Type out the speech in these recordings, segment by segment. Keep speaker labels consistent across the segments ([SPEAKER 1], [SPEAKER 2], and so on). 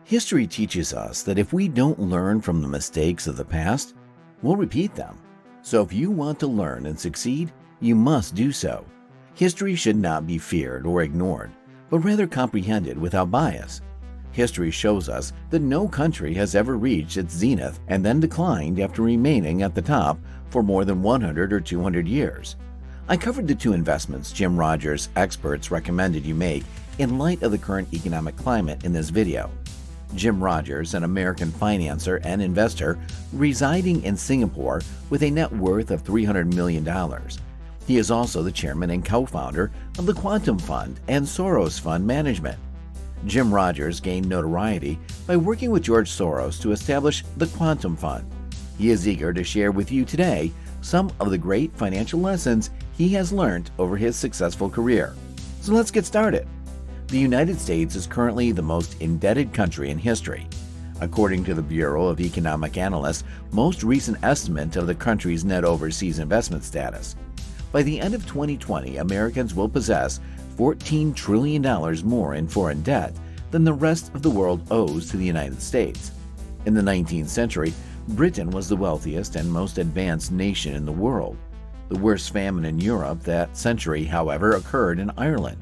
[SPEAKER 1] History teaches us that if we don't learn from the mistakes of the past, we'll repeat them. So if you want to learn and succeed, you must do so. History should not be feared or ignored, but rather comprehended without bias. History shows us that no country has ever reached its zenith and then declined after remaining at the top for more than 100 or 200 years. I covered the two investments Jim Rogers' experts recommended you make in light of the current economic climate in this video. Jim Rogers, an American financier and investor residing in Singapore with a net worth of $300 million. He is also the chairman and co-founder of the Quantum Fund and Soros Fund Management. Jim Rogers gained notoriety by working with George Soros to establish the Quantum Fund. He is eager to share with you today some of the great financial lessons he has learned over his successful career. So let's get started. The United States is currently the most indebted country in history. According to the Bureau of Economic Analysts' most recent estimate of the country's net overseas investment status, by the end of 2020, Americans will possess $14 trillion more in foreign debt than the rest of the world owes to the United States. In the 19th century, Britain was the wealthiest and most advanced nation in the world. The worst famine in Europe that century, however, occurred in Ireland.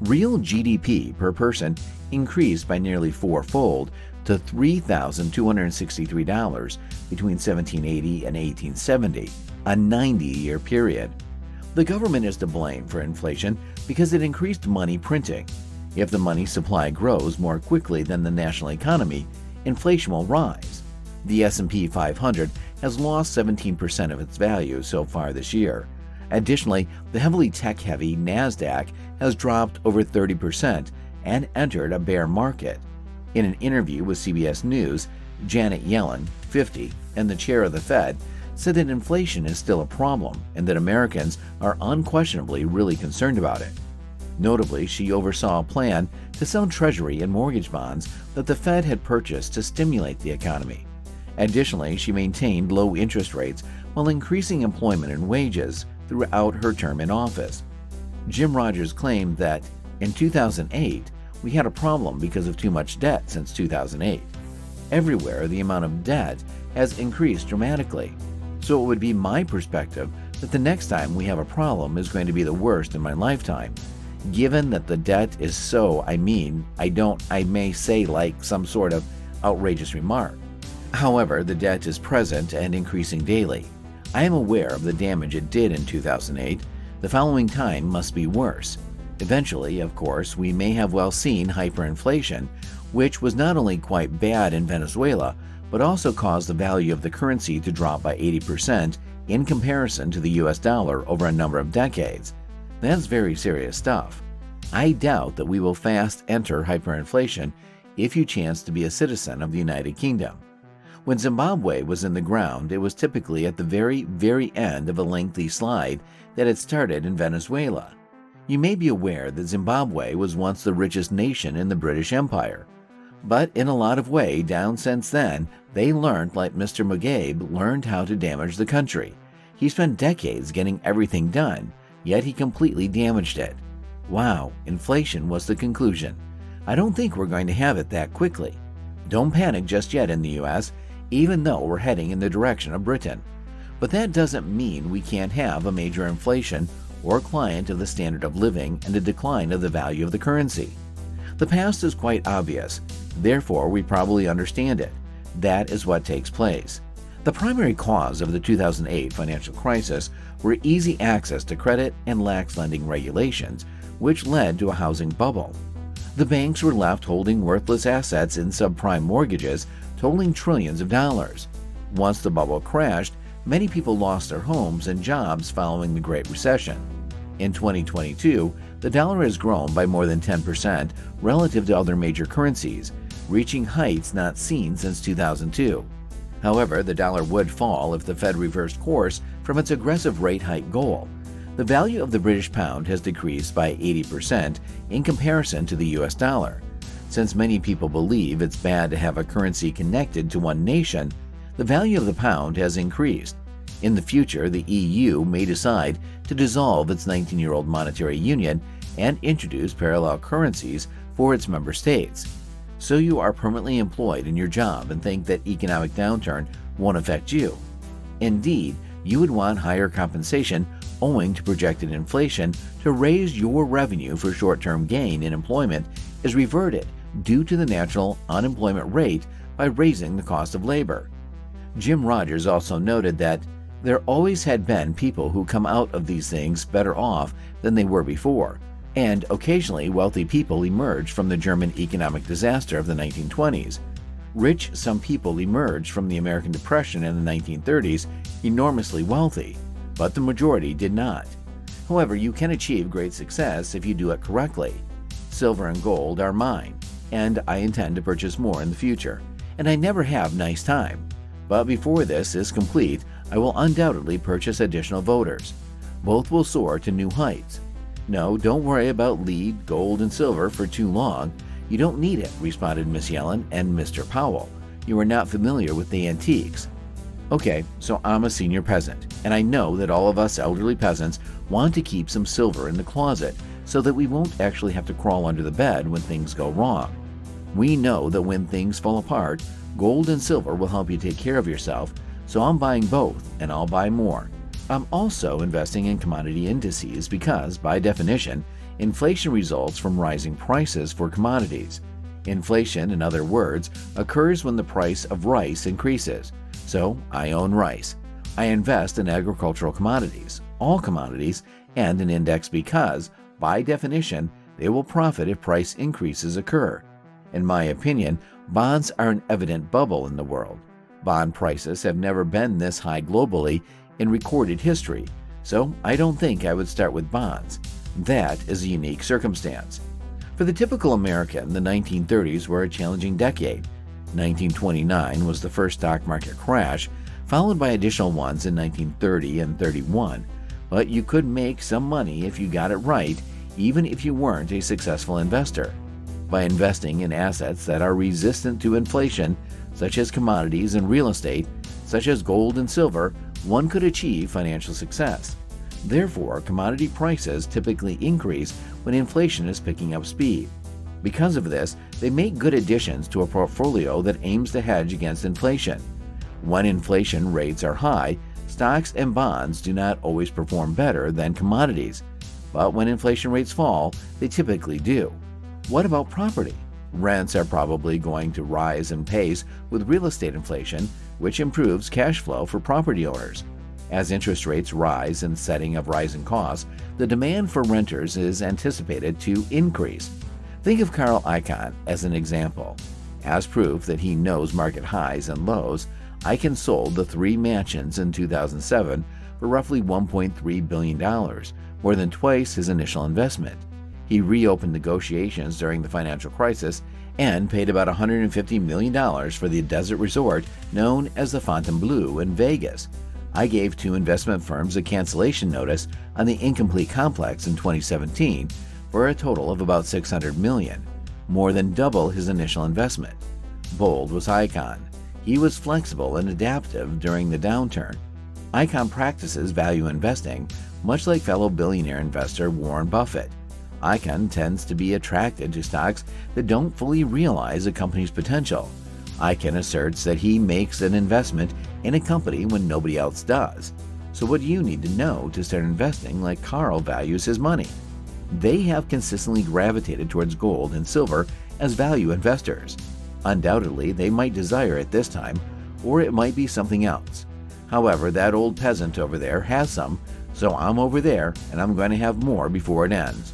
[SPEAKER 1] Real GDP per person increased by nearly fourfold to $3,263 between 1780 and 1870, a 90-year period. The government is to blame for inflation because it increased money printing. If the money supply grows more quickly than the national economy, inflation will rise. The S&P 500 has lost 17% of its value so far this year. Additionally, the heavily tech-heavy NASDAQ has dropped over 30% and entered a bear market. In an interview with CBS News, Janet Yellen, 50, and the chair of the Fed, said that inflation is still a problem and that Americans are unquestionably really concerned about it. Notably, she oversaw a plan to sell Treasury and mortgage bonds that the Fed had purchased to stimulate the economy. Additionally, she maintained low interest rates while increasing employment and wages throughout her term in office. Jim Rogers claimed that in 2008, we had a problem because of too much debt since 2008. Everywhere, the amount of debt has increased dramatically. So it would be my perspective that the next time we have a problem is going to be the worst in my lifetime. Given that the debt is so, I may say like some sort of outrageous remark. However, the debt is present and increasing daily. I am aware of the damage it did in 2008. The following time must be worse. Eventually, of course, we may have well seen hyperinflation, which was not only quite bad in Venezuela, but also caused the value of the currency to drop by 80% in comparison to the US dollar over a number of decades. That's very serious stuff. I doubt that we will fast enter hyperinflation if you chance to be a citizen of the United Kingdom. When Zimbabwe was in the ground, it was typically at the very end of a lengthy slide that had started in Venezuela. You may be aware that Zimbabwe was once the richest nation in the British Empire. But in a lot of way down since then, they learned like Mr. Mugabe learned how to damage the country. He spent decades getting everything done, yet he completely damaged it. Wow, inflation was the conclusion. I don't think we're going to have it that quickly. Don't panic just yet in the US, even though we're heading in the direction of Britain. But that doesn't mean we can't have a major inflation or client of the standard of living and a decline of the value of the currency. The past is quite obvious, therefore we probably understand it. That is what takes place. The primary cause of the 2008 financial crisis were easy access to credit and lax lending regulations, which led to a housing bubble. The banks were left holding worthless assets in subprime mortgages totaling trillions of dollars. Once the bubble crashed, many people lost their homes and jobs following the Great Recession. In 2022, the dollar has grown by more than 10% relative to other major currencies, reaching heights not seen since 2002. However, the dollar would fall if the Fed reversed course from its aggressive rate hike goal. The value of the British pound has decreased by 80% in comparison to the US dollar. Since many people believe it's bad to have a currency connected to one nation, the value of the pound has increased. In the future, the EU may decide to dissolve its 19-year-old monetary union and introduce parallel currencies for its member states. So you are permanently employed in your job and think that economic downturn won't affect you. Indeed, you would want higher compensation owing to projected inflation to raise your revenue for short-term gain in employment is reverted due to the natural unemployment rate by raising the cost of labor. Jim Rogers also noted that there always had been people who come out of these things better off than they were before, and occasionally wealthy people emerged from the German economic disaster of the 1920s. Some people emerged from the American Depression in the 1930s enormously wealthy, but the majority did not. However, you can achieve great success if you do it correctly. Silver and gold are mine, and I intend to purchase more in the future, and I never have nice time. But before this is complete, I will undoubtedly purchase additional voters. Both will soar to new heights. No, don't worry about lead, gold, and silver for too long. You don't need it, responded Miss Yellen and Mr. Powell. You are not familiar with the antiques. Okay, so I'm a senior peasant, and I know that all of us elderly peasants want to keep some silver in the closet so that we won't actually have to crawl under the bed when things go wrong. We know that when things fall apart, gold and silver will help you take care of yourself, so I'm buying both, and I'll buy more. I'm also investing in commodity indices because, by definition, inflation results from rising prices for commodities. Inflation, in other words, occurs when the price of rice increases. So, I own rice. I invest in agricultural commodities, all commodities, and an index because, by definition, they will profit if price increases occur. In my opinion, bonds are an evident bubble in the world. Bond prices have never been this high globally in recorded history, so I don't think I would start with bonds. That is a unique circumstance. For the typical American, the 1930s were a challenging decade. 1929 was the first stock market crash, followed by additional ones in 1930 and 31, but you could make some money if you got it right, even if you weren't a successful investor. By investing in assets that are resistant to inflation, such as commodities and real estate, such as gold and silver, one could achieve financial success. Therefore, commodity prices typically increase when inflation is picking up speed. Because of this, they make good additions to a portfolio that aims to hedge against inflation. When inflation rates are high, stocks and bonds do not always perform better than commodities. But when inflation rates fall, they typically do. What about property? Rents are probably going to rise in pace with real estate inflation, which improves cash flow for property owners. As interest rates rise in setting of rising costs, the demand for renters is anticipated to increase. Think of Carl Icahn as an example. As proof that he knows market highs and lows, Icahn sold the 3 mansions in 2007 for roughly $1.3 billion, more than twice his initial investment. He reopened negotiations during the financial crisis and paid about $150 million for the desert resort known as the Fontainebleau in Vegas. I gave 2 investment firms a cancellation notice on the incomplete complex in 2017 for a total of about $600 million, more than double his initial investment. Bold was Icahn. He was flexible and adaptive during the downturn. Icahn practices value investing, much like fellow billionaire investor Warren Buffett. Icahn tends to be attracted to stocks that don't fully realize a company's potential. Icahn asserts that he makes an investment in a company when nobody else does. So what do you need to know to start investing like Carl values his money? They have consistently gravitated towards gold and silver as value investors. Undoubtedly, they might desire it this time, or it might be something else. However, that old peasant over there has some, so I'm over there and I'm going to have more before it ends.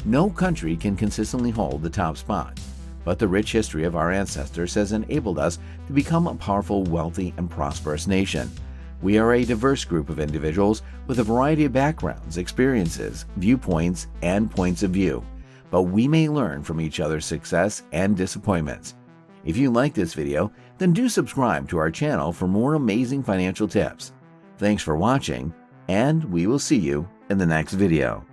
[SPEAKER 1] No country can consistently hold the top spot, but the rich history of our ancestors has enabled us to become a powerful, wealthy, and prosperous nation. We are a diverse group of individuals with a variety of backgrounds, experiences, viewpoints, and points of view, but we may learn from each other's success and disappointments. If you like this video, then do subscribe to our channel for more amazing financial tips. Thanks for watching, and we will see you in the next video.